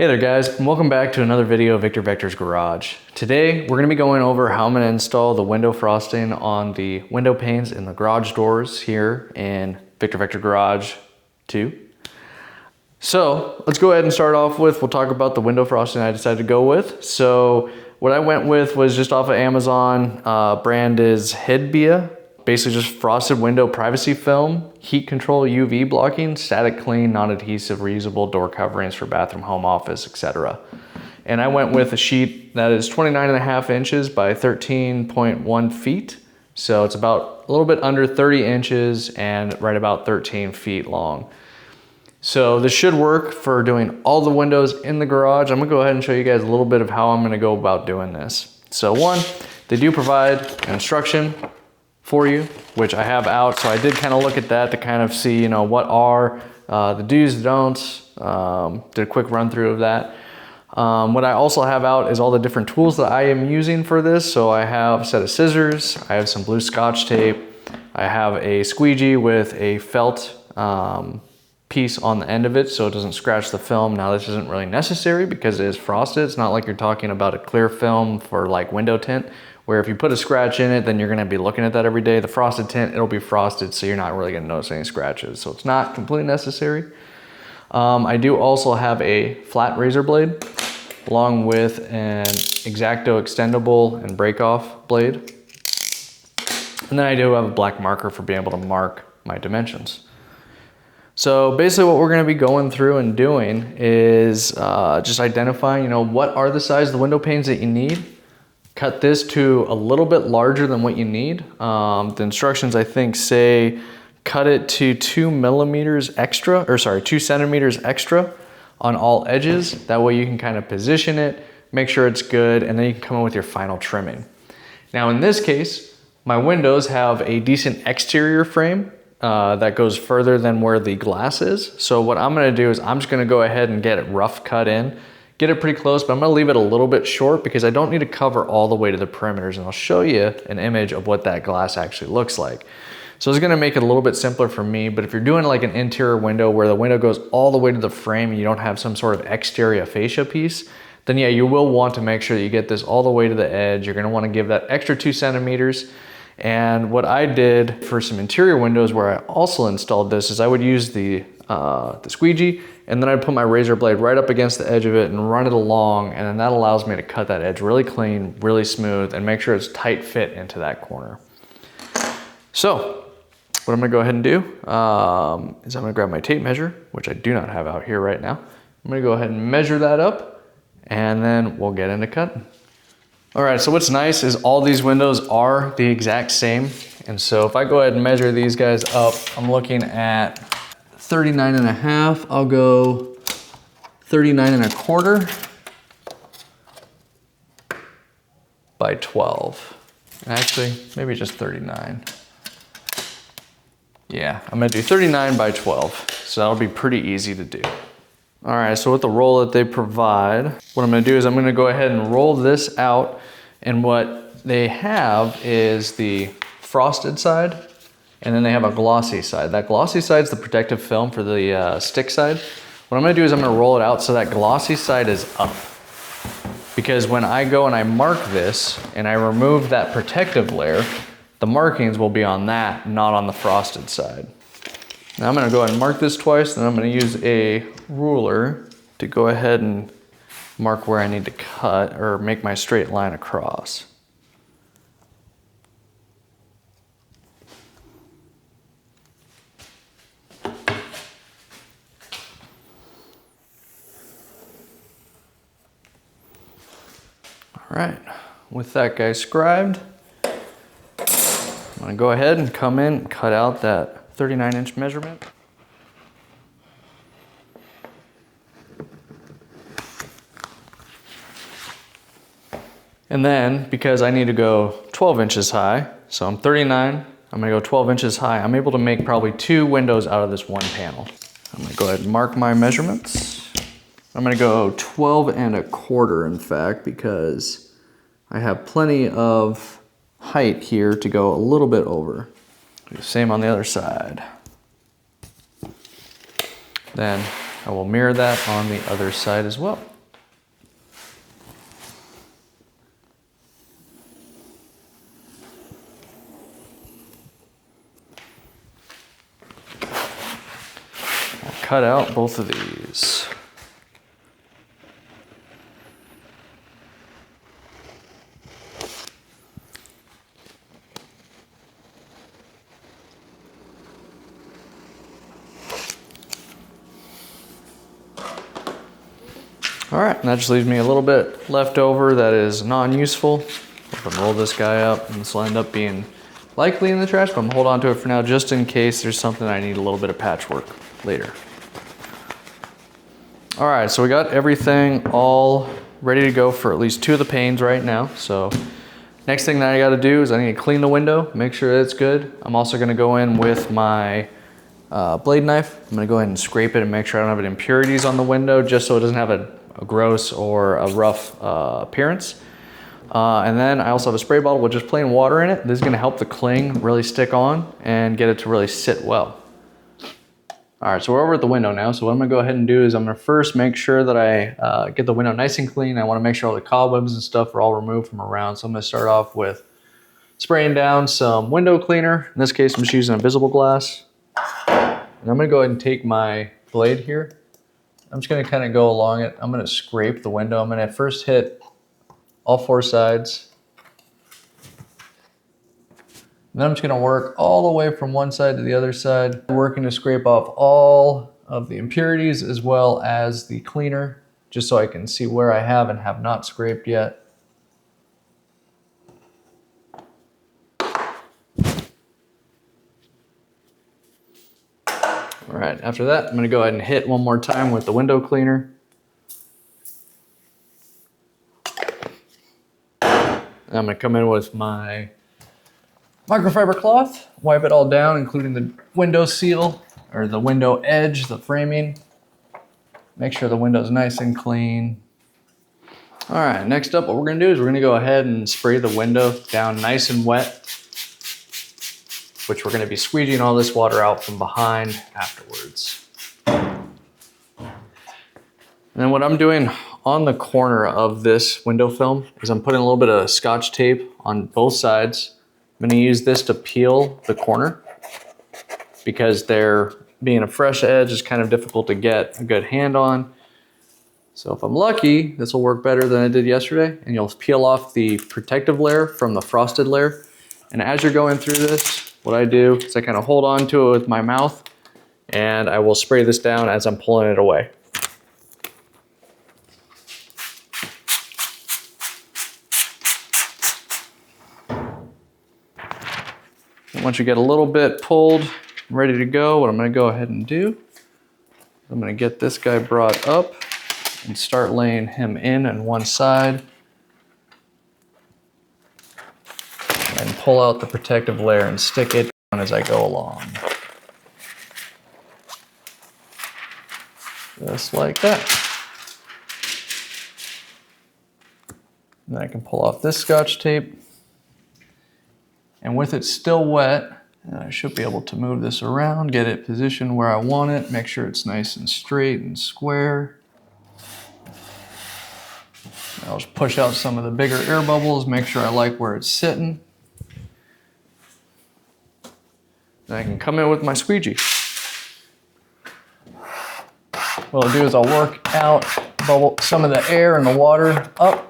Hey there guys, and welcome back to another video of Victor Vector's Garage. Today we're going to be going over how I'm going to install the window frosting on the window panes in the garage doors here in Victor Vector Garage 2. So let's go ahead and start off with, we'll talk about the window frosting I decided to go with. So what I went with was just off of Amazon, brand is HIDBEA. Basically just frosted window privacy film, heat control, UV blocking, static clean, non-adhesive, reusable door coverings for bathroom, home office, etc. And I went with a sheet that is 29.5 inches by 13.1 feet. So it's about a little bit under 30 inches and right about 13 feet long. So this should work for doing all the windows in the garage. I'm gonna go ahead and show you guys a little bit of how I'm gonna go about doing this. So one, they do provide an instruction for you, which I have out. So I did kind of look at that to kind of see, you know, what are the do's, don'ts, did a quick run through of that. What I also have out is all the different tools that I am using for this. So I have a set of scissors, I have some blue Scotch tape, I have a squeegee with a felt piece on the end of it so it doesn't scratch the film. Now this isn't really necessary because it is frosted. It's not like you're talking about a clear film for like window tint, where if you put a scratch in it, then you're gonna be looking at that every day. The frosted tint, it'll be frosted, so you're not really gonna notice any scratches. So it's not completely necessary. I do also have a flat razor blade, along with an X-Acto extendable and break-off blade. And then I do have a black marker for being able to mark my dimensions. So basically what we're gonna be going through and doing is just identifying, you know, what are the size of the window panes that you need. Cut this to a little bit larger than what you need. The instructions I think say cut it to 2 centimeters extra on all edges. That way you can kind of position it, make sure it's good, and then you can come in with your final trimming. Now in this case, my windows have a decent exterior frame that goes further than where the glass is. So what I'm gonna do is I'm just gonna go ahead and get it rough cut in. Get it pretty close, but I'm gonna leave it a little bit short because I don't need to cover all the way to the perimeters, and I'll show you an image of what that glass actually looks like. So it's gonna make it a little bit simpler for me, but if you're doing like an interior window where the window goes all the way to the frame and you don't have some sort of exterior fascia piece, then yeah, you will want to make sure that you get this all the way to the edge. You're gonna wanna give that extra 2 centimeters. And what I did for some interior windows where I also installed this is I would use the squeegee, and then I'd put my razor blade right up against the edge of it and run it along, and then that allows me to cut that edge really clean, really smooth, and make sure it's tight fit into that corner. So what I'm gonna go ahead and do is I'm gonna grab my tape measure, which I do not have out here right now. I'm gonna go ahead and measure that up, and then we'll get into cutting. All right, so what's nice is all these windows are the exact same. And so if I go ahead and measure these guys up, I'm looking at 39.5. I'll go 39.25 by 12. Actually, maybe just 39. Yeah, I'm gonna do 39 by 12. So that'll be pretty easy to do. All right, so with the roll that they provide, what I'm gonna do is I'm gonna go ahead and roll this out, and what they have is the frosted side, and then they have a glossy side. That glossy side is the protective film for the stick side. What I'm gonna do is I'm gonna roll it out so that glossy side is up. Because when I go and I mark this, and I remove that protective layer, the markings will be on that, not on the frosted side. Now I'm gonna go ahead and mark this twice, then I'm gonna use a ruler to go ahead and mark where I need to cut or make my straight line across. All right, with that guy scribed, I'm gonna go ahead and come in and cut out that 39-inch measurement. And then, because I need to go 12 inches high, so I'm 39, I'm gonna go 12 inches high, I'm able to make probably 2 windows out of this one panel. I'm gonna go ahead and mark my measurements. I'm gonna go 12.25, in fact, because I have plenty of height here to go a little bit over. Do the same on the other side. Then I will mirror that on the other side as well. cut out both of these. All right, and that just leaves me a little bit left over that is non-useful. I'm gonna roll this guy up, and this will end up being likely in the trash, but I'm gonna hold on to it for now just in case there's something I need a little bit of patchwork later. All right, so we got everything all ready to go for at least 2 of the panes right now. So next thing that I gotta do is I need to clean the window, make sure it's good. I'm also gonna go in with my blade knife. I'm gonna go ahead and scrape it and make sure I don't have any impurities on the window, just so it doesn't have a gross or a rough appearance. And then I also have a spray bottle with just plain water in it. This is gonna help the cling really stick on and get it to really sit well. All right, so we're over at the window now. So what I'm gonna go ahead and do is I'm gonna first make sure that I get the window nice and clean. I wanna make sure all the cobwebs and stuff are all removed from around. So I'm gonna start off with spraying down some window cleaner. In this case, I'm just using a visible glass. And I'm gonna go ahead and take my blade here. I'm just gonna kind of go along it. I'm gonna scrape the window. I'm gonna first hit all 4 sides. And then I'm just gonna work all the way from one side to the other side, working to scrape off all of the impurities as well as the cleaner, just so I can see where I have and have not scraped yet. All right, after that, I'm gonna go ahead and hit one more time with the window cleaner. And I'm gonna come in with my microfiber cloth, wipe it all down, including the window seal, or the window edge, the framing. Make sure the window's nice and clean. All right, next up, what we're gonna do is we're gonna go ahead and spray the window down nice and wet, which we're gonna be squeegeeing all this water out from behind afterwards. And then what I'm doing on the corner of this window film is I'm putting a little bit of Scotch tape on both sides. I'm gonna use this to peel the corner because there being a fresh edge is kind of difficult to get a good hand on. So if I'm lucky, this will work better than I did yesterday, and you'll peel off the protective layer from the frosted layer. And as you're going through this, what I do is I kind of hold on to it with my mouth, and I will spray this down as I'm pulling it away. And once you get a little bit pulled, ready to go, what I'm gonna go ahead and do, I'm gonna get this guy brought up and start laying him in on one side and pull out the protective layer and stick it on as I go along. Just like that. And then I can pull off this Scotch tape. And with it still wet, I should be able to move this around, get it positioned where I want it, make sure it's nice and straight and square. I'll just push out some of the bigger air bubbles, make sure I like where it's sitting. Then I can come in with my squeegee. What I'll do is I'll work out some of the air and the water up,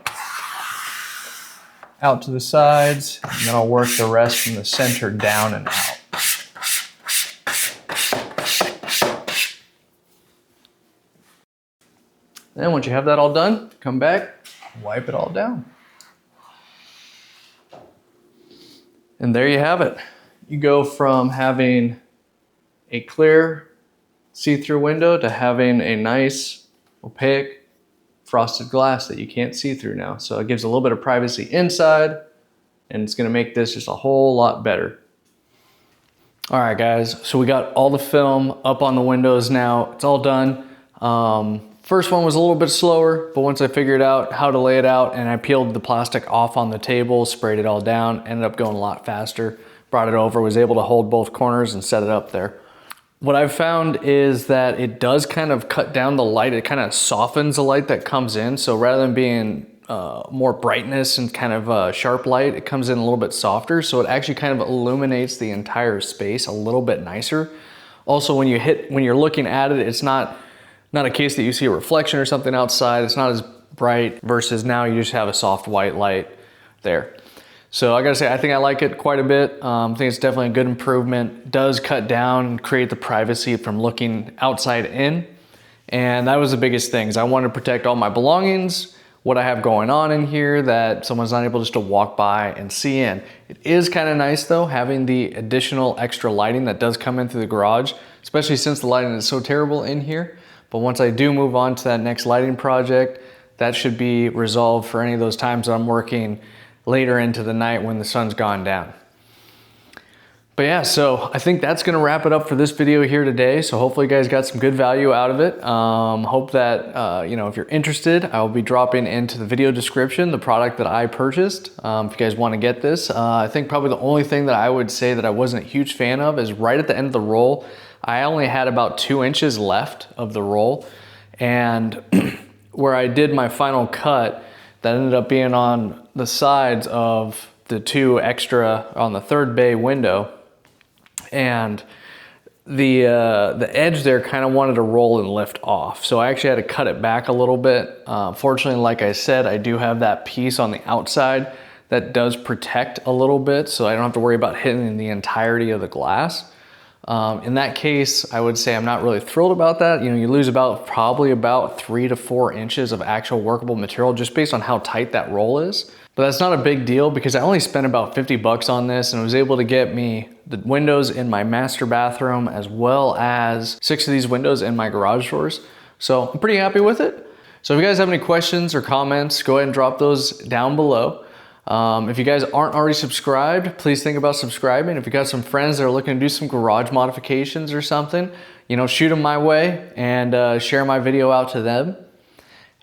out to the sides, and then I'll work the rest from the center down and out. Then once you have that all done, come back, wipe it all down. And there you have it. You go from having a clear see-through window to having a nice opaque frosted glass that you can't see through now. So it gives a little bit of privacy inside, and it's gonna make this just a whole lot better. All right, guys, so we got all the film up on the windows now. It's all done. First one was a little bit slower, but once I figured out how to lay it out and I peeled the plastic off on the table, sprayed it all down, ended up going a lot faster. Brought it over, was able to hold both corners and set it up there. What I've found is that it does kind of cut down the light. It kind of softens the light that comes in. So rather than being more brightness and kind of sharp light, it comes in a little bit softer. So it actually kind of illuminates the entire space a little bit nicer. Also, when you're looking at it, it's not a case that you see a reflection or something outside. It's not as bright versus now you just have a soft white light there. So I gotta say, I think I like it quite a bit. I think it's definitely a good improvement. Does cut down and create the privacy from looking outside in. And that was the biggest thing, is I wanted to protect all my belongings, what I have going on in here, that someone's not able just to walk by and see in. It is kind of nice though, having the additional extra lighting that does come in through the garage, especially since the lighting is so terrible in here. But once I do move on to that next lighting project, that should be resolved for any of those times that I'm working later into the night when the sun's gone down. But yeah, so I think that's gonna wrap it up for this video here today. So hopefully you guys got some good value out of it. Hope that, you know, if you're interested, I will be dropping into the video description the product that I purchased. If you guys wanna get this, I think probably the only thing that I would say that I wasn't a huge fan of is right at the end of the roll, I only had about 2 inches left of the roll. And where I did my final cut, that ended up being on the sides of the 2 extra on the 3rd bay window. And the edge there kind of wanted to roll and lift off. So I actually had to cut it back a little bit. Fortunately, like I said, I do have that piece on the outside that does protect a little bit, so I don't have to worry about hitting the entirety of the glass. In that case, I would say I'm not really thrilled about that. You know, you lose probably about 3 to 4 inches of actual workable material just based on how tight that roll is. But that's not a big deal because I only spent about 50 bucks on this and was able to get me the windows in my master bathroom as well as 6 of these windows in my garage doors. So I'm pretty happy with it. So if you guys have any questions or comments, go ahead and drop those down below. If you guys aren't already subscribed, please think about subscribing. If you got some friends that are looking to do some garage modifications or something, you know, shoot them my way and share my video out to them.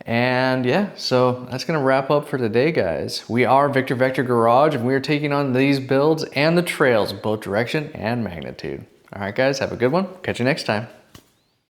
And yeah, so that's gonna wrap up for today, guys. We are Victor Vector Garage, and we are taking on these builds and the trails, both direction and magnitude. All right, guys, have a good one. Catch you next time.